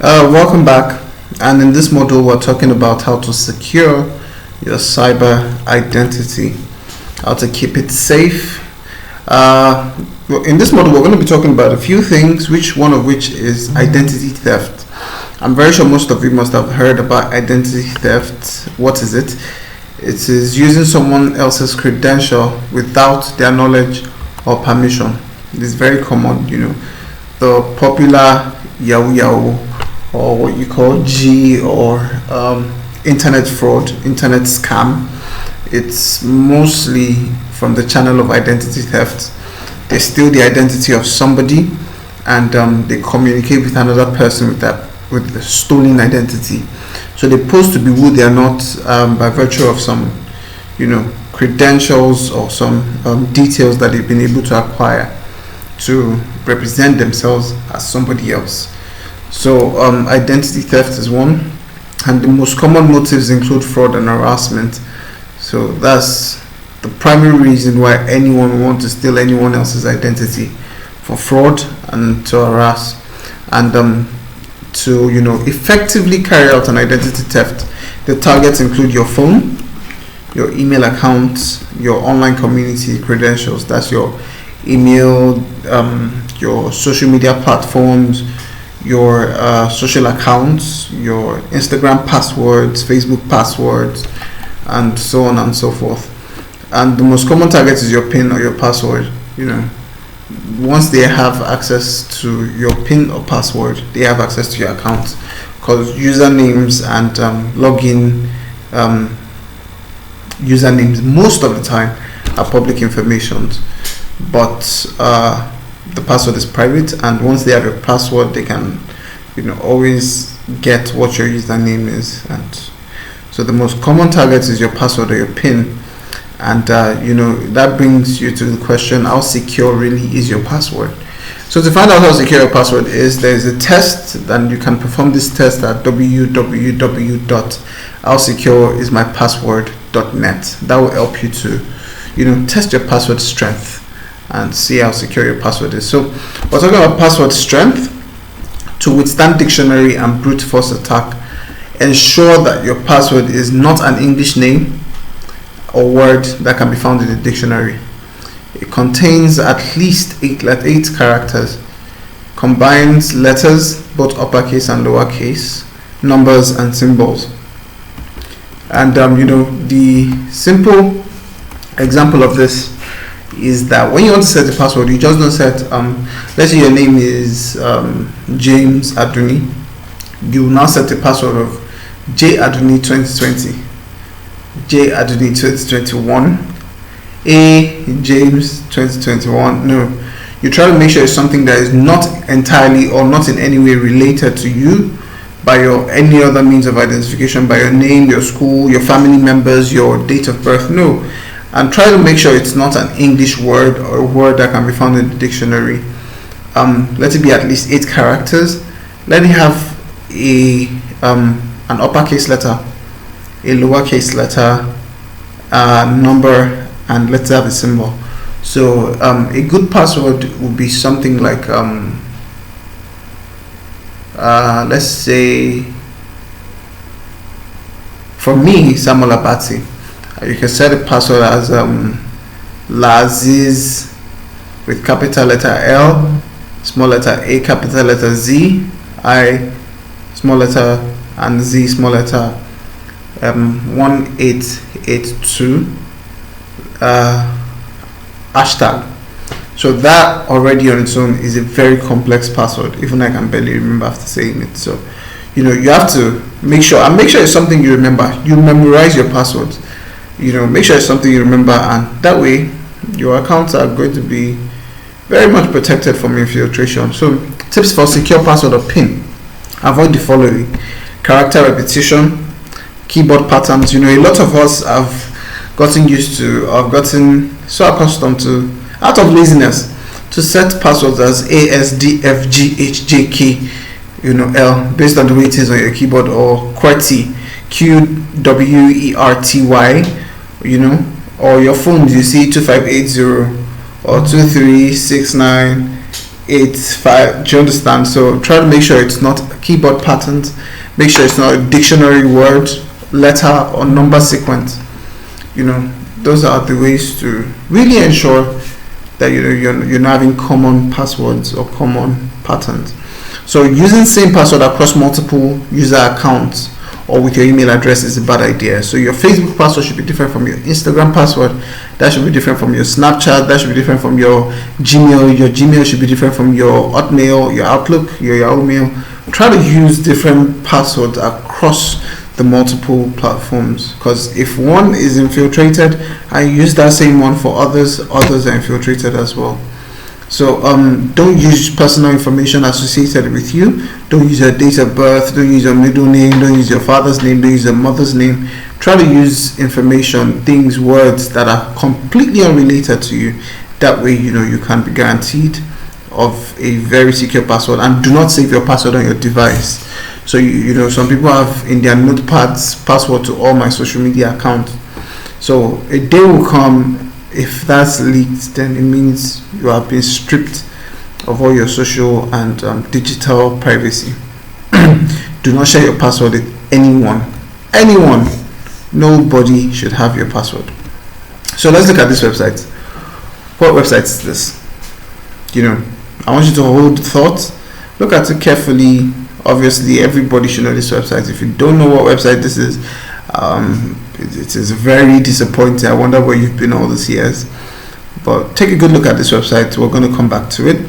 Welcome back, and in this module we're talking about how to secure your cyber identity, how to keep it safe. In this module we're going to be talking about a few things, one of which is identity theft. I'm very sure most of you must have heard about identity theft. What is it? It is using someone else's credential without their knowledge or permission. It is very common, the popular Yahoo or what you call G or internet fraud, internet scam. It's mostly from the channel of identity theft. They steal the identity of somebody and they communicate with another person with the stolen identity. So they pose to be who they are not by virtue of some, credentials or some details that they've been able to acquire to represent themselves as somebody else. So identity theft is one, and the most common motives include fraud and harassment. So that's the primary reason why anyone would want to steal anyone else's identity, for fraud and to harass. And to effectively carry out an identity theft, the targets include your phone, your email accounts, your online community credentials. That's your email, your social media platforms, your social accounts, your Instagram passwords, Facebook passwords, and so on and so forth. And the most common target is your PIN or your password. Once they have access to your PIN or password, they have access to your account, because usernames and login usernames most of the time are public information, but the password is private, and once they have your password, they can always get what your username is. And so the most common target is your password or your PIN. And that brings you to the question, how secure really is your password? So to find out how secure your password is, there is a test, and you can perform this test at www.howsecureismypassword.net. That will help you to test your password strength and see how secure your password is. So we're talking about password strength. To withstand dictionary and brute force attack, ensure that your password is not an English name or word that can be found in the dictionary. It contains at least eight characters, combines letters, both uppercase and lowercase, numbers and symbols. And the simple example of this is that when you want to set the password, you just don't set let's say your name is James Aduni. You will now set the password of J Aduni 2020, J Aduni 2021, A James 2021. No, you try to make sure it's something that is not entirely or not in any way related to you by your any other means of identification, by your name, your school, your family members, your date of birth. No. And try to make sure it's not an English word or a word that can be found in the dictionary. Let it be at least 8 characters. Let it have an uppercase letter, a lowercase letter, a number, and let's have a symbol. So a good password would be something like let's say, for me, Samuel Abati. You can set the password as Laziz with capital letter L, small letter A, capital letter Z, I, small letter, and Z, small letter 1882 hashtag. So that already on its own is a very complex password. Even I can barely remember after saying it. So you have to make sure it's something you remember. You memorize your passwords. Make sure it's something you remember, and that way your accounts are going to be very much protected from infiltration. So tips for secure password or PIN: avoid the following: character repetition, keyboard patterns. A lot of us have gotten so accustomed to, out of laziness, to set passwords as ASDFGHJK L based on the way it is on your keyboard, or QWERTY, QWERTY, or your phone, you see 2580 or 2369 Do you understand? So try to make sure it's not keyboard patterns. Make sure it's not a dictionary word, letter, or number sequence. Those are the ways to really ensure that you're not having common passwords or common patterns. So using same password across multiple user accounts or with your email address is a bad idea. So your Facebook password should be different from your Instagram password. That should be different from your Snapchat. That should be different from your Gmail. Your Gmail should be different from your Hotmail, your Outlook, your Yahoo Mail. Try to use different passwords across the multiple platforms, because if one is infiltrated, I use that same one for others are infiltrated as well. So don't use personal information associated with you. Don't use your date of birth, don't use your middle name, don't use your father's name, don't use your mother's name. Try to use information, things, words that are completely unrelated to you. That way you can be guaranteed of a very secure password. And do not save your password on your device. So some people have in their notepads password to all my social media accounts. So a day will come, if that's leaked, then it means you have been stripped of all your social and digital privacy. Do not share your password with anyone. Nobody should have your password. So let's look at this website. What website is this? I want you to hold thought, look at it carefully. Obviously, everybody should know this website. If you don't know what website this is, it is very disappointing. I wonder where you've been all these years. But take a good look at this website. We're going to come back to it.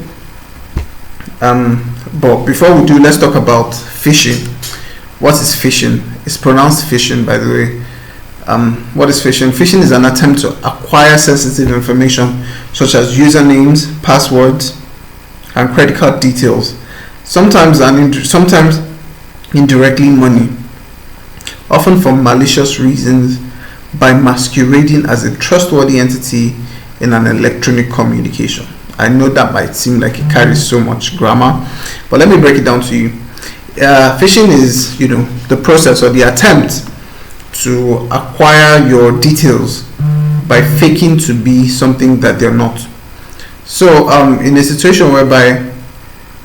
But before we do, let's talk about phishing. What is phishing? It's pronounced phishing, by the way. What is phishing? Phishing is an attempt to acquire sensitive information such as usernames, passwords, and credit card details. Sometimes indirectly money, often for malicious reasons, by masquerading as a trustworthy entity in an electronic communication. I know that might seem like it carries so much grammar, but let me break it down to you. Phishing is, the process or the attempt to acquire your details by faking to be something that they're not. So, in a situation whereby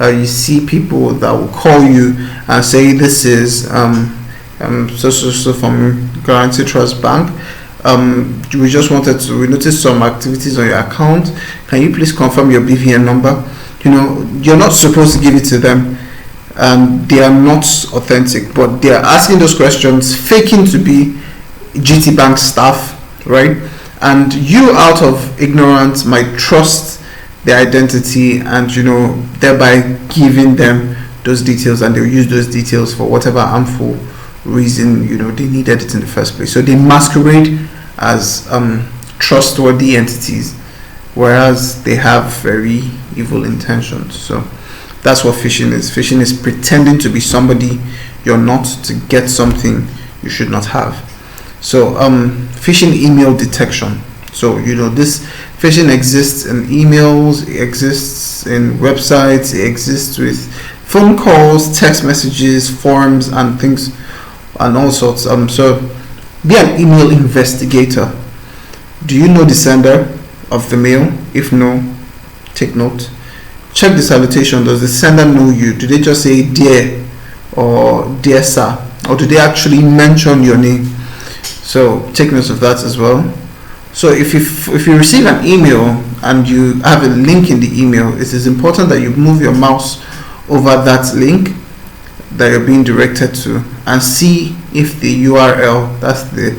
you see people that will call you and say, this is so from Guarantee Trust Bank. We noticed some activities on your account. Can you please confirm your BVN number? You're not supposed to give it to them. They are not authentic, but they are asking those questions, faking to be GT Bank staff, right? And you, out of ignorance, might trust their identity and thereby giving them those details, and they'll use those details for whatever harmful reason they needed it in the first place. So they masquerade as trustworthy entities, whereas they have very evil intentions. So that's what phishing is. Phishing is pretending to be somebody you're not to get something you should not have. So phishing email detection. So this phishing exists in emails, it exists in websites, it exists with phone calls, text messages, forums, and things, and all sorts. So be an email investigator. Do you know the sender of the mail? If no, take note. Check the salutation. Does the sender know you? Do they just say dear or dear sir, or do they actually mention your name? So take note of that as well. So if you receive an email and you have a link in the email, it is important that you move your mouse over that link that you're being directed to and see if the URL, that's the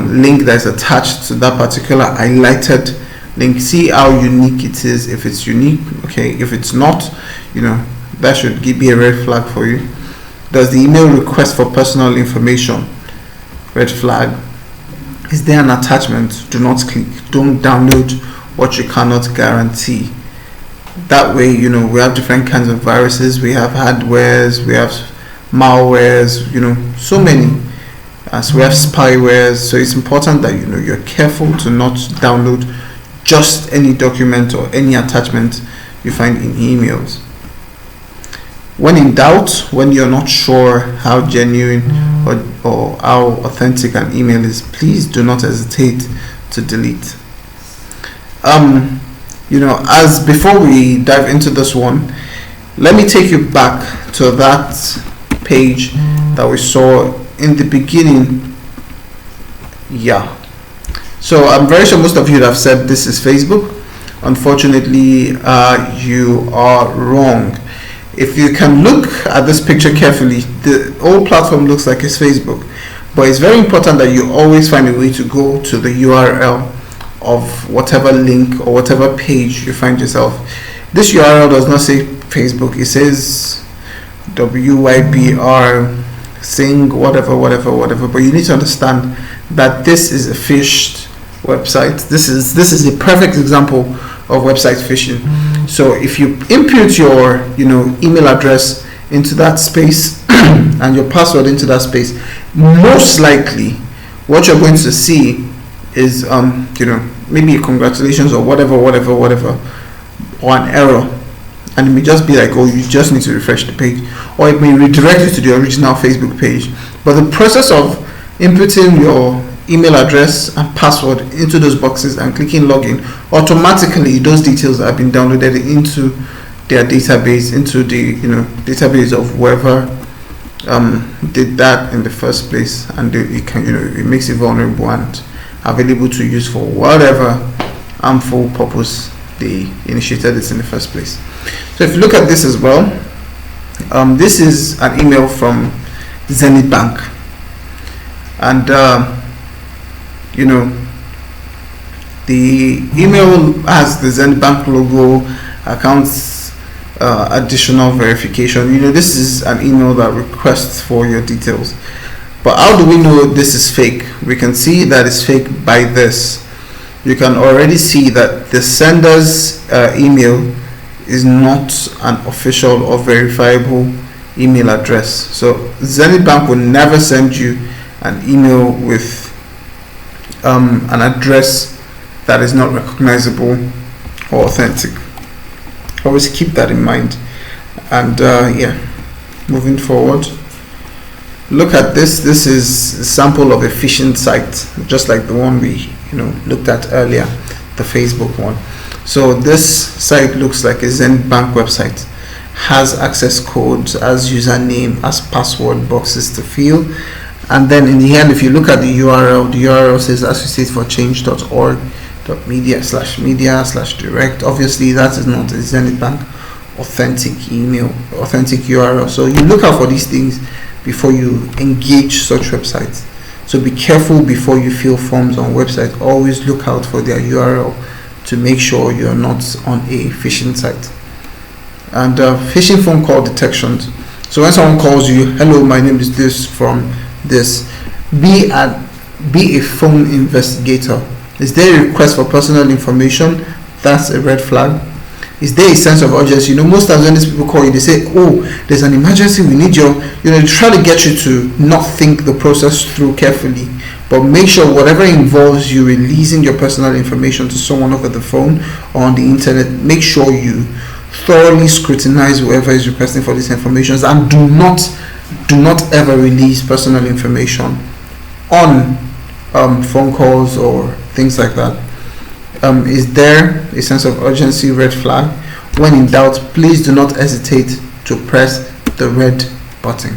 link that is attached to that particular highlighted link, see how unique it is. If it's unique, okay. If it's not, that should be a red flag for you. Does the email request for personal information? Red flag. Is there an attachment? Do not click. Don't download what you cannot guarantee. That way, we have different kinds of viruses. We have hardwares, we have malwares, so many. So we have spywares. So it's important that you're careful to not download just any document or any attachment you find in emails. When in doubt, when you're not sure how genuine or how authentic an email is, please do not hesitate to delete. as before we dive into this one, let me take you back to that page that we saw in the beginning. Yeah. So I'm very sure most of you have said this is Facebook. Unfortunately, you are wrong. If you can look at this picture carefully, the whole platform looks like it's Facebook. But it's very important that you always find a way to go to the URL of whatever link or whatever page you find yourself. This URL does not say Facebook. It says WYBR, Sing, whatever. But you need to understand that this is a phished website. This is a perfect example of website phishing. So if you input your email address into that space and your password into that space, most likely what you're going to see is maybe congratulations or whatever, or an error, and it may just be like, oh, you just need to refresh the page, or it may redirect you to the original Facebook page. But the process of inputting your email address and password into those boxes and clicking login, automatically those details have been downloaded into their database, into the database of whoever did that in the first place, and it makes it vulnerable and available to use for whatever harmful purpose they initiated it in the first place. So if you look at this as well, this is an email from Zenith Bank, and the email has the Zenith Bank logo, accounts additional verification. This is an email that requests for your details. But how do we know this is fake? We can see that it's fake by this. You can already see that the sender's email is not an official or verifiable email address. So Zenith Bank will never send you an email with an address that is not recognizable or authentic. Always keep that in mind. And moving forward, look at this. This is a sample of a phishing site, just like the one we looked at earlier, the Facebook one. So this site looks like a Zenith Bank website, has access codes, has username, has password boxes to fill, and then in the end, if you look at the URL says associateforchange.org.media/media/direct. Obviously that is not a Zenith Bank authentic URL. So you look out for these things before you engage such websites. So be careful before you fill forms on websites. Always look out for their URL to make sure you're not on a phishing site. And phishing phone call detections. So when someone calls you, hello, my name is this from this, be a phone investigator. Is there a request for personal information? That's a red flag. Is there a sense of urgency? Most times when these people call you, they say, oh, there's an emergency, we need your, they try to get you to not think the process through carefully, but make sure whatever involves you releasing your personal information to someone over the phone or on the internet, make sure you thoroughly scrutinize whoever is requesting for these information, and do not ever release personal information on phone calls or things like that. Is there a sense of urgency? Red flag. When in doubt, please do not hesitate to press the red button.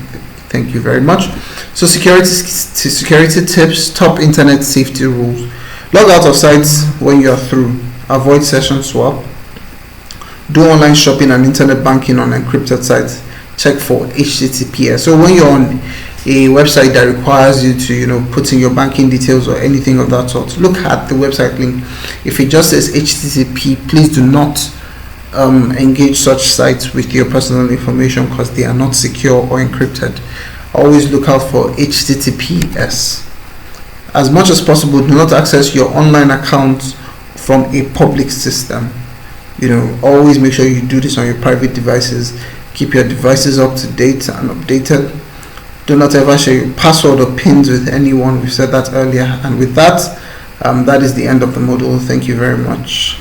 Thank you very much. So security tips, top internet safety rules. Log out of sites when you are through. Avoid session swap. Do online shopping and internet banking on encrypted sites. Check for HTTPS. So when you're on a website that requires you to put in your banking details or anything of that sort, look at the website link. If it just says HTTP, please do not engage such sites with your personal information, because they are not secure or encrypted. Always look out for HTTPS. As much as possible, do not access your online accounts from a public system. Always make sure you do this on your private devices. Keep your devices up to date and updated. Do not ever share your password or pins with anyone. We said that earlier. And with that, that is the end of the module. Thank you very much.